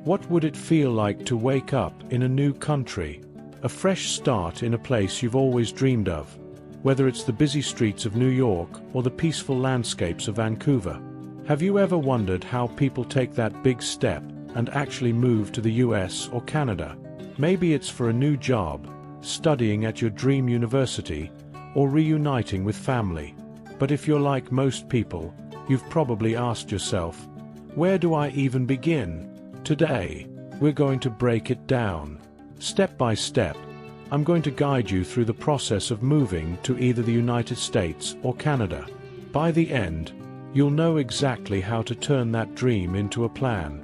What would it feel like to wake up in a new country? A fresh start in a place you've always dreamed of, whether it's the busy streets of New York or the peaceful landscapes of Vancouver. Have you ever wondered how people take that big step and actually move to the US or Canada? Maybe it's for a new job, studying at your dream university, or reuniting with family. But if you're like most people, you've probably asked yourself, where do I even begin? Today, we're going to break it down. Step by step, I'm going to guide you through the process of moving to either the United States or Canada. By the end, you'll know exactly how to turn that dream into a plan.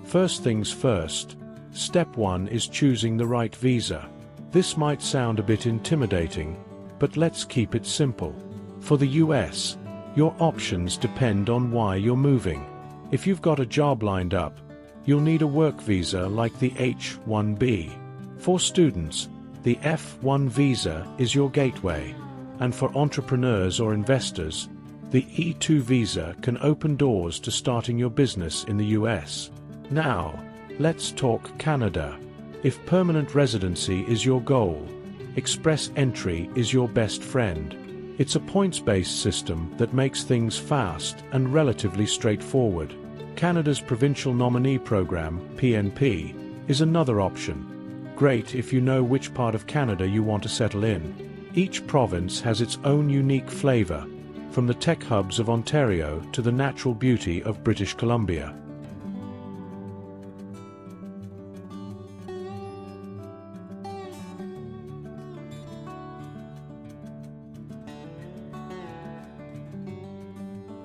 First things first, step 1 is choosing the right visa. This might sound a bit intimidating, but let's keep it simple. For the US, your options depend on why you're moving. If you've got a job lined up, you'll need a work visa like the H-1B. For students, the F-1 visa is your gateway. And for entrepreneurs or investors, the E-2 visa can open doors to starting your business in the US. Now, let's talk Canada. If permanent residency is your goal, Express Entry is your best friend. It's a points-based system that makes things fast and relatively straightforward. Canada's Provincial Nominee Program, PNP, is another option. Great if you know which part of Canada you want to settle in. Each province has its own unique flavor, from the tech hubs of Ontario to the natural beauty of British Columbia.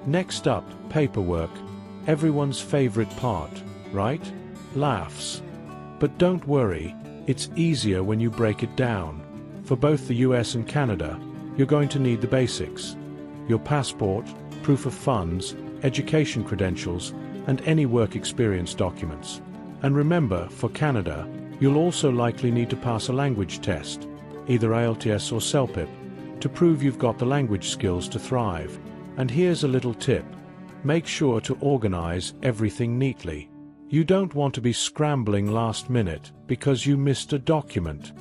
Next up, paperwork. Everyone's favorite part, right? Laughs. But don't worry, it's easier when you break it down. For both the US and Canada, you're going to need the basics. Your passport, proof of funds, education credentials, and any work experience documents. And remember, for Canada, you'll also likely need to pass a language test, either IELTS or CELPIP, to prove you've got the language skills to thrive. And here's a little tip. Make sure to organize everything neatly. You don't want to be scrambling last minute because you missed a document.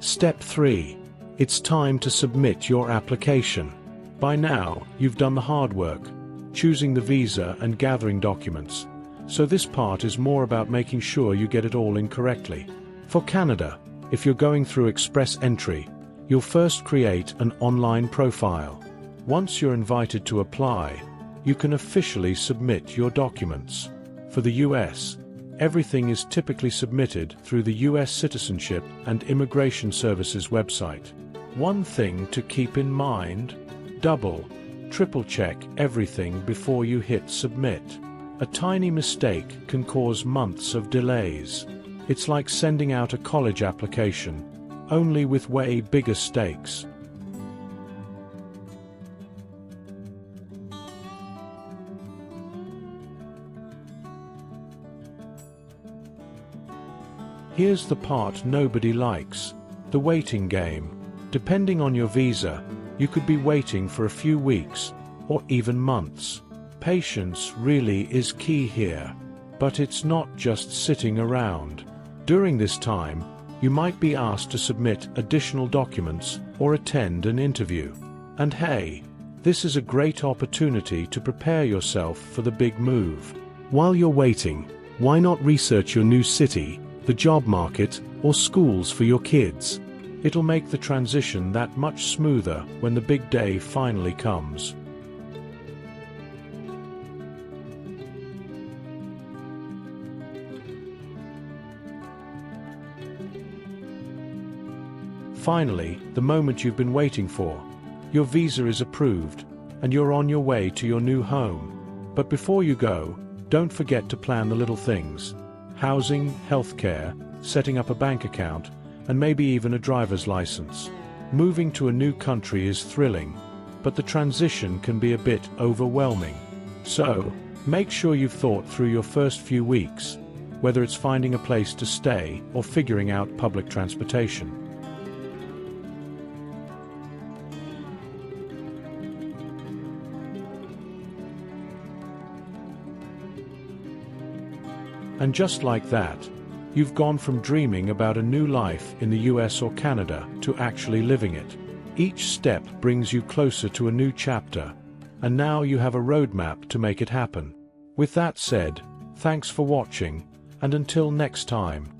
Step 3. It's time to submit your application. By now, you've done the hard work, choosing the visa and gathering documents, so this part is more about making sure you get it all in correctly. For Canada, if you're going through Express Entry, you'll first create an online profile. Once you're invited to apply, you can officially submit your documents. For the US, everything is typically submitted through the US Citizenship and Immigration Services website. One thing to keep in mind, triple check everything before you hit submit. A tiny mistake can cause months of delays. It's like sending out a college application, only with way bigger stakes. Here's the part nobody likes, the waiting game. Depending on your visa, you could be waiting for a few weeks, or even months. Patience really is key here. But it's not just sitting around. During this time, you might be asked to submit additional documents or attend an interview. And hey, this is a great opportunity to prepare yourself for the big move. While you're waiting, why not research your new city, the job market, or schools for your kids? It'll make the transition that much smoother when the big day finally comes. Finally, the moment you've been waiting for. Your visa is approved, and you're on your way to your new home. But before you go, don't forget to plan the little things. Housing, healthcare, setting up a bank account, and maybe even a driver's license. Moving to a new country is thrilling, but the transition can be a bit overwhelming. So, make sure you've thought through your first few weeks, whether it's finding a place to stay or figuring out public transportation. And just like that, you've gone from dreaming about a new life in the US or Canada to actually living it. Each step brings you closer to a new chapter, and now you have a roadmap to make it happen. With that said, thanks for watching, and until next time.